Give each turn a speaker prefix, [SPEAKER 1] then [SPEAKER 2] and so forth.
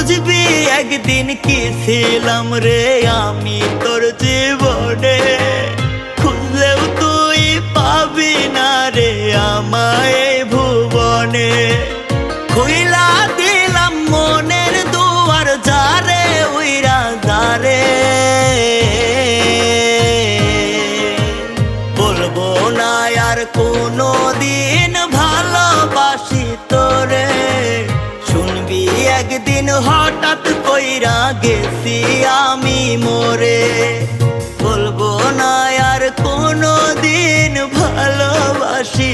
[SPEAKER 1] বুঝবি একদিন কি ছিলাম রে আমি তোর জীবনে, খুঁজলেও তুই পাবি না রে আমায় এই ভুবনে। খুইলা দিলাম মনের দুয়ার যারে উইরা যারে, বলবো না আর কোনো দিন ভালোবাসি তোরে। শুনবি একদিন হঠাৎ কইরা গেছি আমি মরে, বলবো না আর কোনো দিন ভালোবাসি